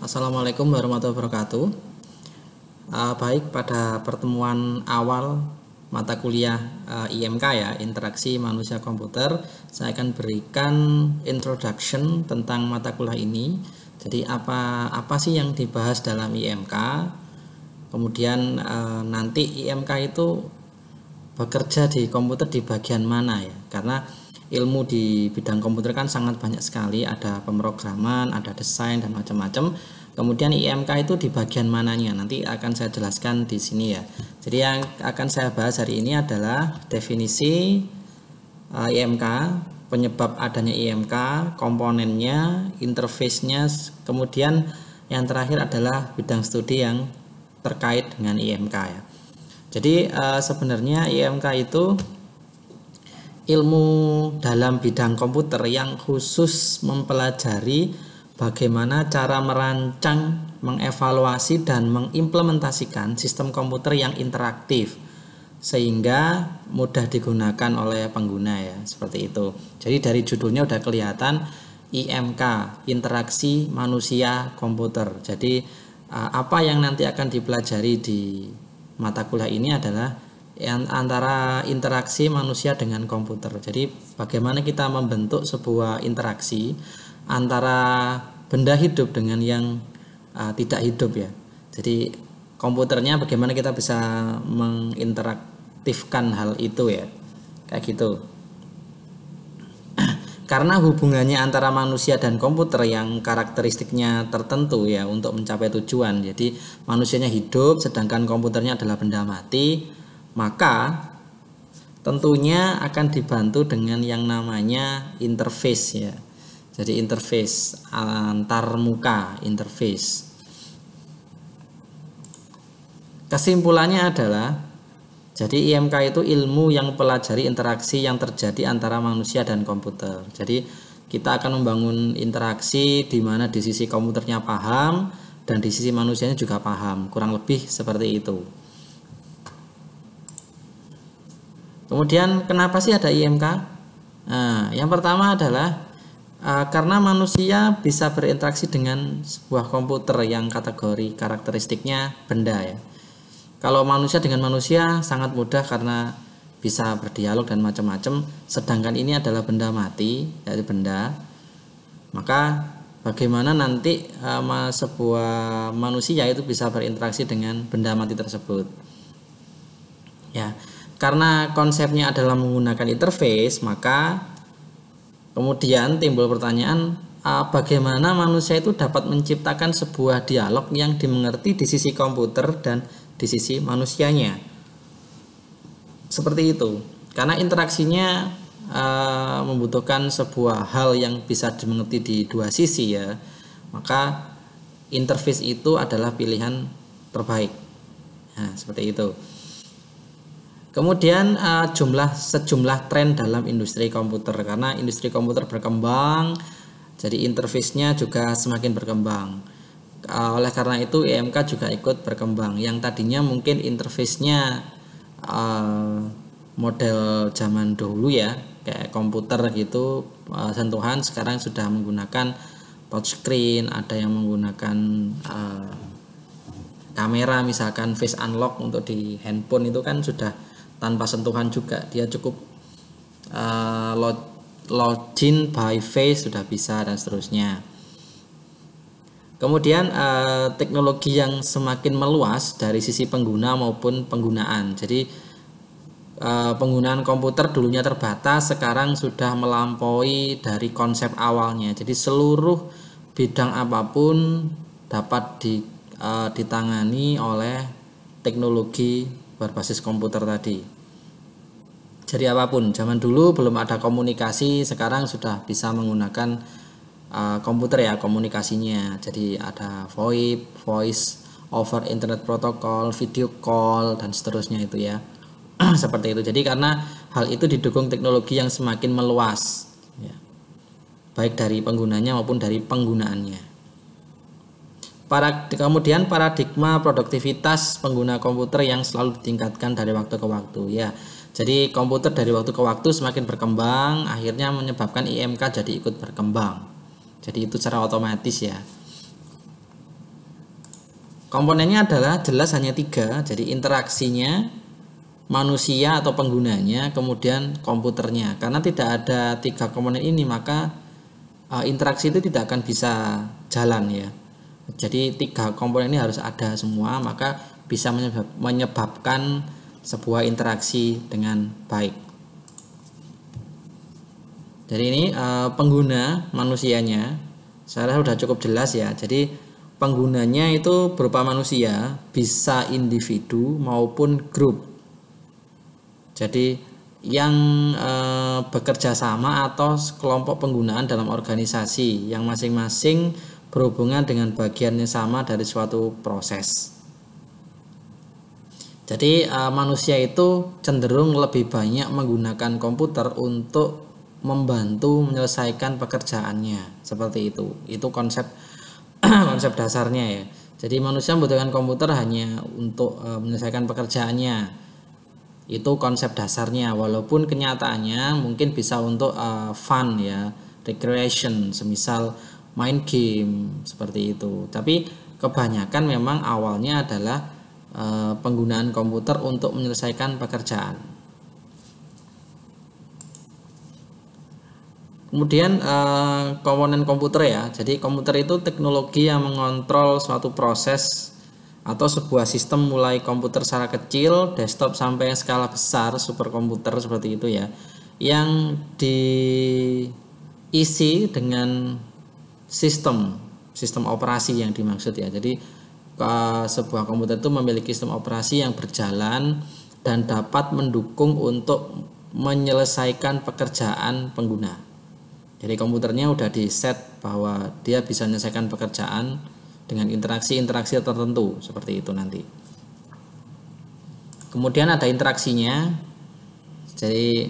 Assalamualaikum warahmatullahi wabarakatuh. Baik, pada pertemuan awal mata kuliah IMK ya, Interaksi Manusia Komputer, saya akan berikan introduction tentang mata kuliah ini. Jadi apa sih yang dibahas dalam IMK? Kemudian nanti IMK itu bekerja di komputer di bagian mana ya? Karena ilmu di bidang komputer kan sangat banyak sekali, ada pemrograman, ada desain dan macam-macam. Kemudian IMK itu di bagian mananya nanti akan saya jelaskan di sini ya. Jadi yang akan saya bahas hari ini adalah definisi IMK, penyebab adanya IMK, komponennya, interface-nya, kemudian yang terakhir adalah bidang studi yang terkait dengan IMK ya. Jadi sebenarnya IMK itu ilmu dalam bidang komputer yang khusus mempelajari bagaimana cara merancang, mengevaluasi dan mengimplementasikan sistem komputer yang interaktif sehingga mudah digunakan oleh pengguna ya, seperti itu. Jadi dari judulnya udah kelihatan IMK, Interaksi Manusia Komputer. Jadi apa yang nanti akan dipelajari di mata kuliah ini adalah antara interaksi manusia dengan komputer. Jadi bagaimana kita membentuk sebuah interaksi antara benda hidup dengan yang tidak hidup ya. Jadi komputernya bagaimana kita bisa menginteraktifkan hal itu ya, kayak gitu. Karena hubungannya antara manusia dan komputer yang karakteristiknya tertentu ya untuk mencapai tujuan. Jadi manusianya hidup sedangkan komputernya adalah benda mati, maka tentunya akan dibantu dengan yang namanya interface ya. Jadi interface antar muka, interface. Kesimpulannya adalah jadi IMK itu ilmu yang pelajari interaksi yang terjadi antara manusia dan komputer. Jadi kita akan membangun interaksi di mana di sisi komputernya paham dan di sisi manusianya juga paham, kurang lebih seperti itu. Kemudian kenapa sih ada IMK? Nah, yang pertama adalah karena manusia bisa berinteraksi dengan sebuah komputer yang kategori karakteristiknya benda ya. Kalau manusia dengan manusia sangat mudah karena bisa berdialog dan macam-macam, sedangkan ini adalah benda mati, yaitu benda. Maka bagaimana nanti sebuah manusia itu bisa berinteraksi dengan benda mati tersebut? Ya, karena konsepnya adalah menggunakan interface, maka kemudian timbul pertanyaan, bagaimana manusia itu dapat menciptakan sebuah dialog yang dimengerti di sisi komputer dan di sisi manusianya. Seperti itu. Karena interaksinya membutuhkan sebuah hal yang bisa dimengerti di dua sisi ya. Maka interface itu adalah pilihan terbaik. Nah, seperti itu. Kemudian sejumlah tren dalam industri komputer, karena industri komputer berkembang, jadi interface-nya juga semakin berkembang. Oleh karena itu IMK juga ikut berkembang. Yang tadinya mungkin interface-nya model zaman dulu ya, kayak komputer gitu, sentuhan, sekarang sudah menggunakan touchscreen, ada yang menggunakan kamera misalkan face unlock untuk di handphone itu kan sudah tanpa sentuhan juga, dia cukup login by face sudah bisa dan seterusnya. Kemudian teknologi yang semakin meluas dari sisi pengguna maupun penggunaan. Jadi penggunaan komputer dulunya terbatas, sekarang sudah melampaui dari konsep awalnya. Jadi seluruh bidang apapun dapat ditangani oleh teknologi berbasis komputer tadi. Jadi apapun, zaman dulu belum ada komunikasi, sekarang sudah bisa menggunakan komputer ya komunikasinya. Jadi ada VoIP, voice over internet protocol, video call dan seterusnya itu ya. Seperti itu. Jadi karena hal itu didukung teknologi yang semakin meluas ya, baik dari penggunanya maupun dari penggunaannya. Kemudian paradigma produktivitas pengguna komputer yang selalu ditingkatkan dari waktu ke waktu ya. Jadi komputer dari waktu ke waktu semakin berkembang, akhirnya menyebabkan IMK jadi ikut berkembang. Jadi itu secara otomatis ya. Komponennya adalah jelas hanya 3, jadi interaksinya, manusia atau penggunanya, kemudian komputernya. Karena tidak ada 3 komponen ini, maka interaksi itu tidak akan bisa jalan ya. Jadi 3 komponen ini harus ada semua, maka bisa menyebabkan sebuah interaksi dengan baik. Jadi ini pengguna manusianya, saya rasa sudah cukup jelas ya. Jadi penggunanya itu berupa manusia, bisa individu maupun grup. Jadi yang bekerja sama atau kelompok penggunaan dalam organisasi yang masing-masing berhubungan dengan bagian yang sama dari suatu proses. Jadi manusia itu cenderung lebih banyak menggunakan komputer untuk membantu menyelesaikan pekerjaannya, seperti itu. Itu konsep konsep dasarnya ya. Jadi manusia membutuhkan komputer hanya untuk menyelesaikan pekerjaannya. Itu konsep dasarnya, walaupun kenyataannya mungkin bisa untuk fun ya, recreation, semisal main game seperti itu. Tapi kebanyakan memang awalnya adalah penggunaan komputer untuk menyelesaikan pekerjaan. Kemudian komponen komputer ya. Jadi komputer itu teknologi yang mengontrol suatu proses atau sebuah sistem, mulai komputer skala kecil, desktop, sampai skala besar, superkomputer seperti itu ya, yang diisi dengan sistem operasi yang dimaksud ya. Jadi sebuah komputer itu memiliki sistem operasi yang berjalan dan dapat mendukung untuk menyelesaikan pekerjaan pengguna. Jadi komputernya udah di set bahwa dia bisa menyelesaikan pekerjaan dengan interaksi-interaksi tertentu seperti itu nanti. Kemudian ada interaksinya. Jadi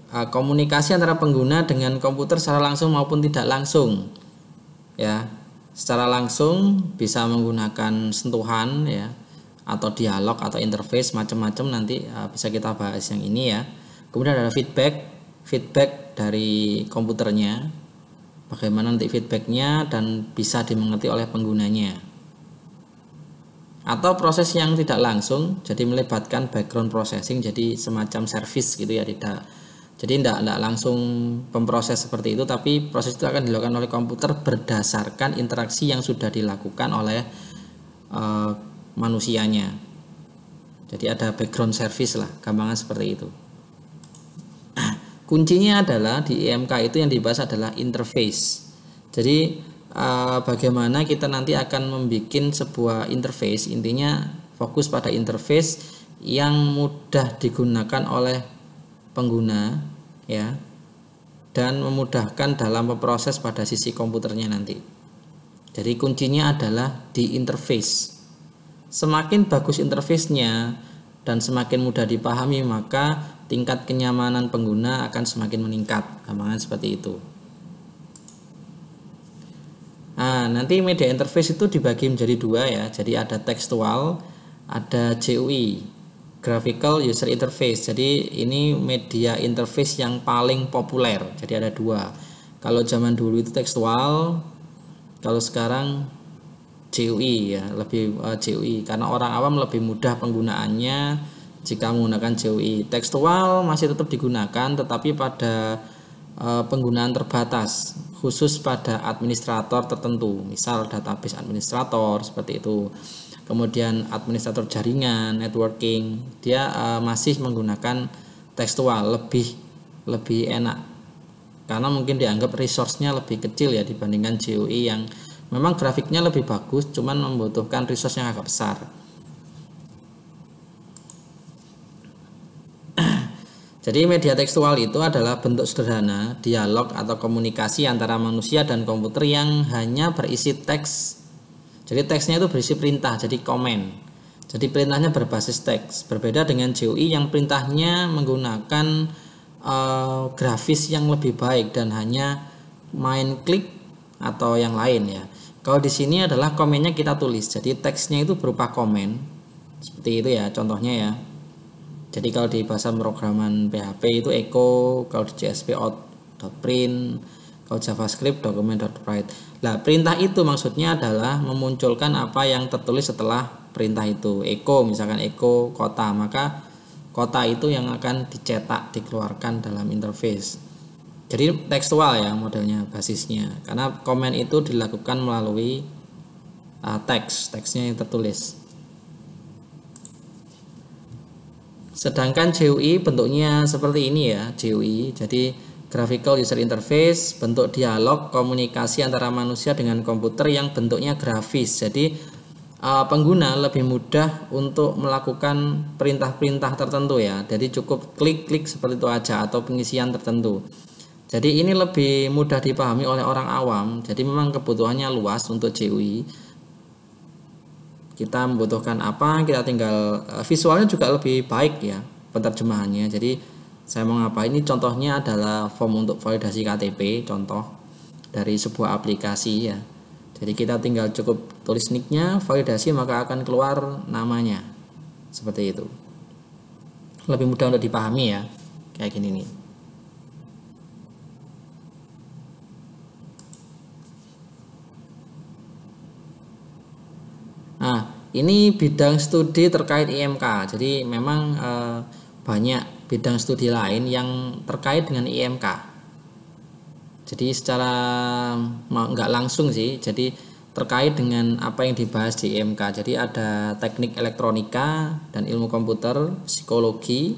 komunikasi antara pengguna dengan komputer secara langsung maupun tidak langsung. Ya, secara langsung bisa menggunakan sentuhan ya, atau dialog atau interface, macam-macam nanti bisa kita bahas yang ini ya. Kemudian ada feedback dari komputernya, bagaimana nanti feedbacknya dan bisa dimengerti oleh penggunanya. Atau proses yang tidak langsung, jadi melibatkan background processing, jadi semacam service gitu ya, jadi tidak langsung pemproses seperti itu, tapi proses itu akan dilakukan oleh komputer berdasarkan interaksi yang sudah dilakukan oleh manusianya. Jadi ada background service lah, gampangan seperti itu. Kuncinya adalah di IMK itu yang dibahas adalah interface. Jadi bagaimana kita nanti akan membuat sebuah interface, intinya fokus pada interface yang mudah digunakan oleh pengguna ya, dan memudahkan dalam proses pada sisi komputernya nanti. Jadi kuncinya adalah di interface. Semakin bagus interface-nya dan semakin mudah dipahami, maka tingkat kenyamanan pengguna akan semakin meningkat, gampangan seperti itu. Nah, nanti media interface itu dibagi menjadi 2 ya. Jadi ada tekstual, ada GUI, graphical user interface. Jadi ini media interface yang paling populer. Jadi ada 2. Kalau zaman dulu itu tekstual, kalau sekarang GUI ya, lebih GUI karena orang awam lebih mudah penggunaannya jika menggunakan GUI. Tekstual masih tetap digunakan, tetapi pada penggunaan terbatas, khusus pada administrator tertentu, misal database administrator seperti itu. Kemudian administrator jaringan, networking, dia masih menggunakan tekstual, lebih enak karena mungkin dianggap resource-nya lebih kecil ya dibandingkan GUI yang memang grafiknya lebih bagus, cuman membutuhkan resource yang agak besar. Jadi media tekstual itu adalah bentuk sederhana dialog atau komunikasi antara manusia dan komputer yang hanya berisi teks. Jadi teksnya itu berisi perintah, jadi komen. Jadi perintahnya berbasis teks. Berbeda dengan GUI yang perintahnya menggunakan grafis yang lebih baik dan hanya main klik atau yang lain ya. Kalau di sini adalah komennya kita tulis. Jadi teksnya itu berupa komen. Seperti itu ya contohnya ya. Jadi kalau di bahasa pemrograman PHP itu echo, kalau di JSP out.print, Kalau JavaScript document.write. Nah, perintah itu maksudnya adalah memunculkan apa yang tertulis setelah perintah itu. Echo, misalkan echo kota, maka kota itu yang akan dicetak, dikeluarkan dalam interface. Jadi tekstual ya modelnya, basisnya. Karena komen itu dilakukan melalui teksnya yang tertulis. Sedangkan GUI bentuknya seperti ini ya, GUI. Jadi Graphical User Interface, bentuk dialog komunikasi antara manusia dengan komputer yang bentuknya grafis. Jadi pengguna lebih mudah untuk melakukan perintah-perintah tertentu ya. Jadi cukup klik-klik seperti itu aja atau pengisian tertentu. Jadi ini lebih mudah dipahami oleh orang awam. Jadi memang kebutuhannya luas untuk GUI. Kita membutuhkan apa, kita tinggal visualnya juga lebih baik ya penerjemahannya. Jadi saya mau ngapain, ini contohnya adalah form untuk validasi KTP, contoh dari sebuah aplikasi ya. Jadi kita tinggal cukup tulis nicknya, validasi, maka akan keluar namanya. Seperti itu. Lebih mudah untuk dipahami ya, kayak gini nih. Nah, ini bidang studi terkait IMK. Jadi memang banyak bidang studi lain yang terkait dengan IMK. Jadi secara nggak langsung sih, jadi terkait dengan apa yang dibahas di IMK. Jadi ada teknik elektronika dan ilmu komputer, psikologi,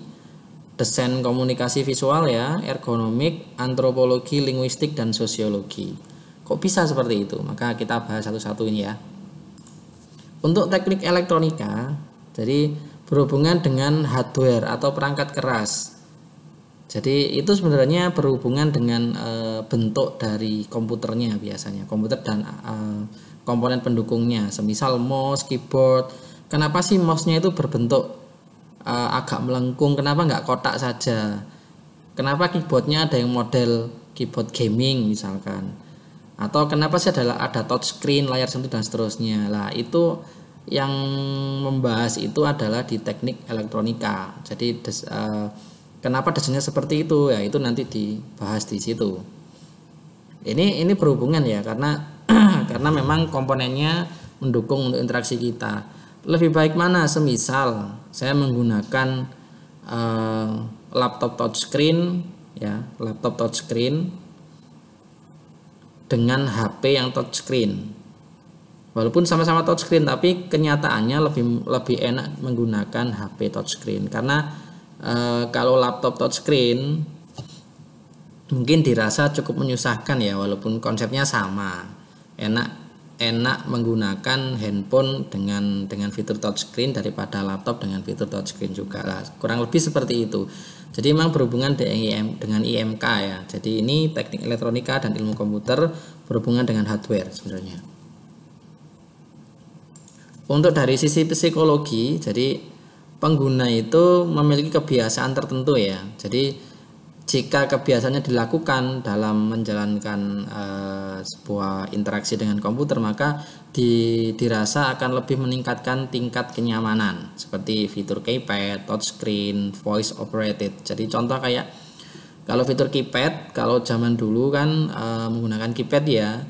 desain komunikasi visual ya, ergonomik, antropologi, linguistik, dan sosiologi. Kok bisa seperti itu? Maka kita bahas satu-satu ini ya. Untuk teknik elektronika, jadi berhubungan dengan hardware atau perangkat keras. Jadi itu sebenarnya berhubungan dengan bentuk dari komputernya biasanya, komputer dan komponen pendukungnya, semisal mouse, keyboard. Kenapa sih mouse-nya itu berbentuk agak melengkung? Kenapa nggak kotak saja? Kenapa keyboardnya ada yang model keyboard gaming misalkan? Atau kenapa sih ada touchscreen, layar sentuh dan seterusnya? Lah itu yang membahas itu adalah di teknik elektronika. Jadi kenapa desainnya seperti itu ya, itu nanti dibahas di situ. Ini berhubungan ya, karena karena memang komponennya mendukung untuk interaksi kita. Lebih baik mana, semisal saya menggunakan laptop touchscreen ya, laptop touchscreen dengan HP yang touchscreen. Walaupun sama-sama touchscreen, tapi kenyataannya lebih enak menggunakan HP touchscreen karena kalau laptop touchscreen mungkin dirasa cukup menyusahkan ya, walaupun konsepnya sama. Enak menggunakan handphone dengan fitur touchscreen daripada laptop dengan fitur touchscreen juga lah. Kurang lebih seperti itu. Jadi memang berhubungan dengan IMK ya. Jadi ini teknik elektronika dan ilmu komputer berhubungan dengan hardware sebenarnya. Untuk dari sisi psikologi, jadi pengguna itu memiliki kebiasaan tertentu ya. Jadi jika kebiasaannya dilakukan dalam menjalankan sebuah interaksi dengan komputer, maka dirasa akan lebih meningkatkan tingkat kenyamanan seperti fitur keypad, touchscreen, voice operated. Jadi contoh kayak kalau fitur keypad, kalau zaman dulu kan menggunakan keypad ya,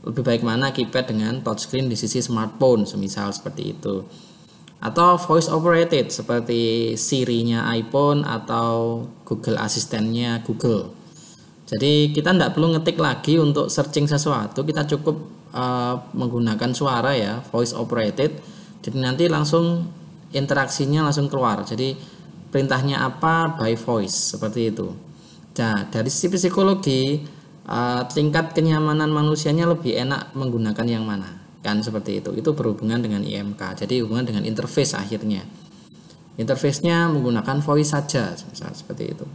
lebih baik mana keypad dengan touchscreen di sisi smartphone, semisal seperti itu. Atau voice operated seperti Siri-nya iPhone atau Google Asistennya Google. Jadi kita tidak perlu ngetik lagi untuk searching sesuatu, kita cukup menggunakan suara ya, voice operated. Jadi nanti langsung interaksinya langsung keluar. Jadi perintahnya apa, by voice, seperti itu. Nah, dari sisi psikologi, tingkat kenyamanan manusianya lebih enak menggunakan yang mana, kan seperti itu berhubungan dengan IMK. Jadi hubungan dengan interface, akhirnya interface-nya menggunakan voice saja, misal seperti itu.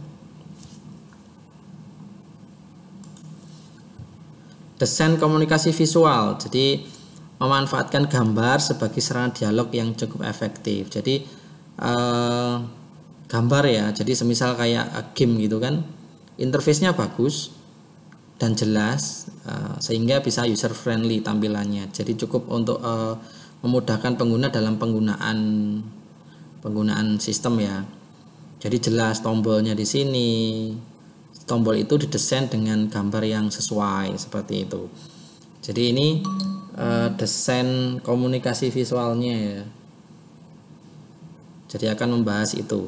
Desain komunikasi visual, jadi memanfaatkan gambar sebagai sarana dialog yang cukup efektif. Jadi gambar ya, jadi semisal kayak game gitu kan, interface-nya bagus dan jelas, sehingga bisa user friendly tampilannya. Jadi cukup untuk memudahkan pengguna dalam penggunaan sistem ya. Jadi jelas tombolnya di sini, tombol itu didesain dengan gambar yang sesuai seperti itu. Jadi ini desain komunikasi visualnya ya. Jadi akan membahas itu.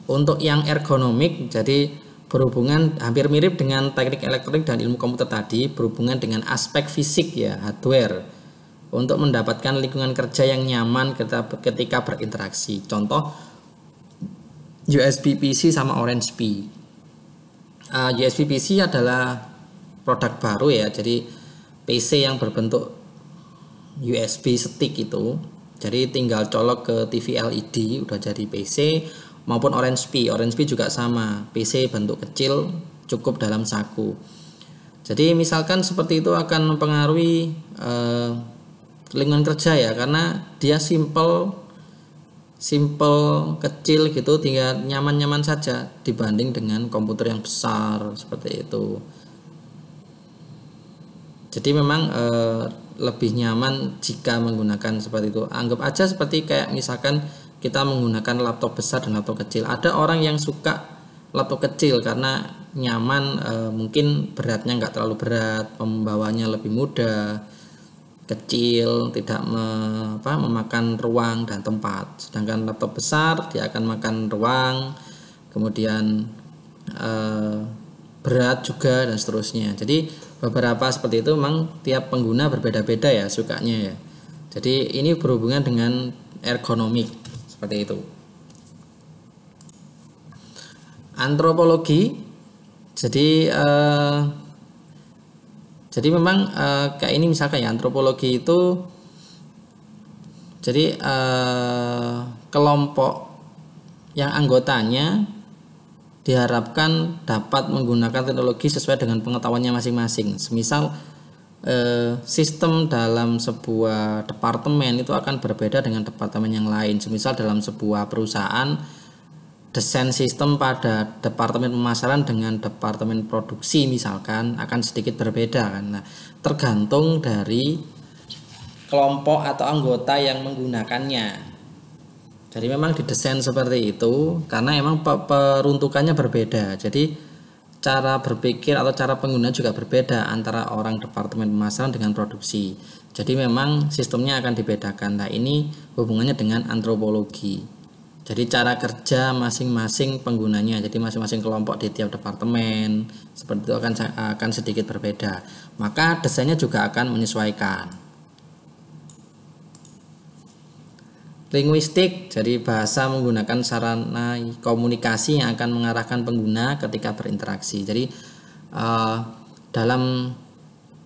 Untuk yang ergonomik, jadi berhubungan hampir mirip dengan teknik elektronik dan ilmu komputer tadi, berhubungan dengan aspek fisik ya, hardware, untuk mendapatkan lingkungan kerja yang nyaman ketika berinteraksi. Contoh USB PC sama Orange Pi. USB PC adalah produk baru ya, jadi PC yang berbentuk USB stick itu. Jadi tinggal colok ke TV LED udah jadi PC, maupun Orange Pi. Orange Pi juga sama, PC bentuk kecil cukup dalam saku. Jadi misalkan seperti itu akan mempengaruhi lingkungan kerja ya, karena dia simple kecil gitu, tinggal nyaman-nyaman saja dibanding dengan komputer yang besar seperti itu. Jadi memang lebih nyaman jika menggunakan seperti itu. Anggap aja seperti kayak misalkan kita menggunakan laptop besar dan laptop kecil. Ada orang yang suka laptop kecil karena nyaman, mungkin beratnya nggak terlalu berat, pembawanya lebih mudah, kecil, tidak memakan ruang dan tempat. Sedangkan laptop besar dia akan makan ruang, kemudian berat juga dan seterusnya. Jadi beberapa seperti itu memang tiap pengguna berbeda-beda ya sukanya ya. Jadi ini berhubungan dengan ergonomik seperti itu. Antropologi, jadi memang kayak ini misalkan ya, antropologi itu jadi kelompok yang anggotanya diharapkan dapat menggunakan teknologi sesuai dengan pengetahuannya masing-masing. Semisal sistem dalam sebuah departemen itu akan berbeda dengan departemen yang lain. Semisal dalam sebuah perusahaan, desain sistem pada departemen pemasaran dengan departemen produksi misalkan akan sedikit berbeda kan. Nah, tergantung dari kelompok atau anggota yang menggunakannya. Jadi memang didesain seperti itu karena memang peruntukannya berbeda. Jadi cara berpikir atau cara pengguna juga berbeda antara orang departemen pemasaran dengan produksi. Jadi memang sistemnya akan dibedakan. Nah, ini hubungannya dengan antropologi. Jadi cara kerja masing-masing penggunanya, jadi masing-masing kelompok di tiap departemen seperti itu akan sedikit berbeda. Maka desainnya juga akan menyesuaikan. Linguistik, jadi bahasa menggunakan sarana komunikasi yang akan mengarahkan pengguna ketika berinteraksi. Jadi dalam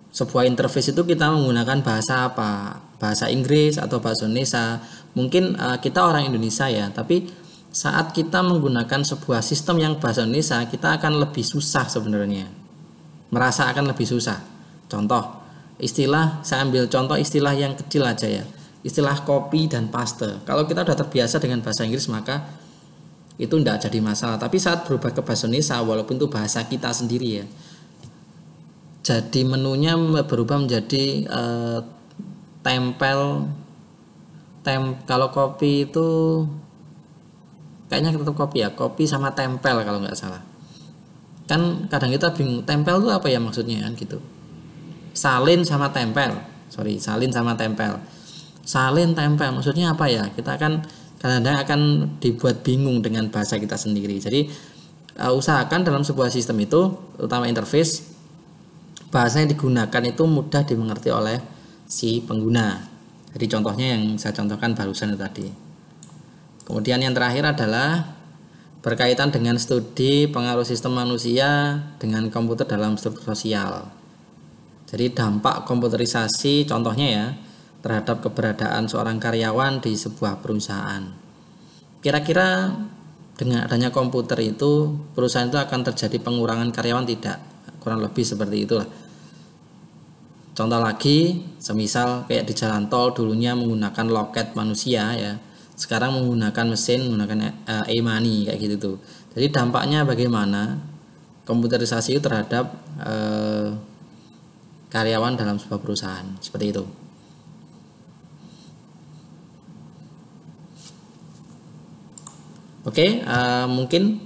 sebuah interface itu kita menggunakan bahasa apa? Bahasa Inggris atau bahasa Indonesia. Mungkin kita orang Indonesia ya, tapi saat kita menggunakan sebuah sistem yang bahasa Indonesia, kita akan lebih susah sebenarnya. Merasa akan lebih susah. Contoh, saya ambil contoh istilah yang kecil aja ya. Istilah copy dan paste. Kalau kita sudah terbiasa dengan bahasa Inggris maka itu tidak jadi masalah. Tapi saat berubah ke bahasa Indonesia, walaupun itu bahasa kita sendiri ya, jadi menunya berubah menjadi kalau copy itu kayaknya tetap copy ya, copy sama tempel kalau nggak salah. Kan kadang kita bingung tempel itu apa ya maksudnya kan gitu. Salin sama tempel maksudnya apa ya? Kita akan kadang-kadang akan dibuat bingung dengan bahasa kita sendiri. Jadi usahakan dalam sebuah sistem itu, terutama interface, bahasa yang digunakan itu mudah dimengerti oleh si pengguna. Jadi contohnya yang saya contohkan barusan itu tadi. Kemudian yang terakhir adalah berkaitan dengan studi pengaruh sistem manusia dengan komputer dalam struktur sosial. Jadi dampak komputerisasi contohnya ya terhadap keberadaan seorang karyawan di sebuah perusahaan. Kira-kira dengan adanya komputer itu perusahaan itu akan terjadi pengurangan karyawan tidak? Kurang lebih seperti itulah. Contoh lagi, semisal kayak di jalan tol dulunya menggunakan loket manusia ya, sekarang menggunakan mesin, menggunakan e-money kayak gitu tuh. Jadi dampaknya bagaimana komputerisasi terhadap karyawan dalam sebuah perusahaan seperti itu. Oke, mungkin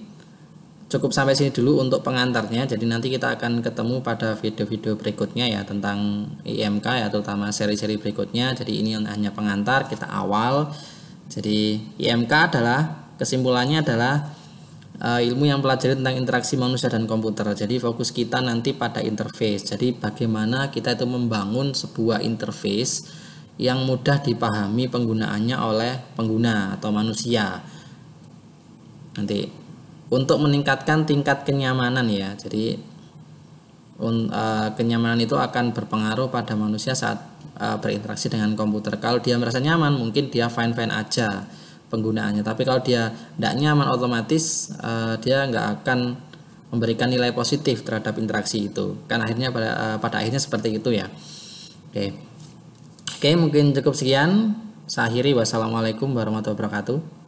cukup sampai sini dulu untuk pengantarnya. Jadi nanti kita akan ketemu pada video-video berikutnya ya tentang IMK ya, terutama seri-seri berikutnya. Jadi ini hanya pengantar, kita awal. Jadi IMK adalah kesimpulannya adalah ilmu yang pelajari tentang interaksi manusia dan komputer. Jadi fokus kita nanti pada interface. Jadi bagaimana kita itu membangun sebuah interface yang mudah dipahami penggunaannya oleh pengguna atau manusia. Nanti untuk meningkatkan tingkat kenyamanan ya. Jadi kenyamanan itu akan berpengaruh pada manusia saat berinteraksi dengan komputer. Kalau dia merasa nyaman, mungkin dia fine-fine aja penggunaannya. Tapi kalau dia tidak nyaman, otomatis dia nggak akan memberikan nilai positif terhadap interaksi itu. Kan akhirnya pada akhirnya seperti itu ya. Oke, mungkin cukup sekian. Saya akhiri. Wassalamualaikum warahmatullahi wabarakatuh.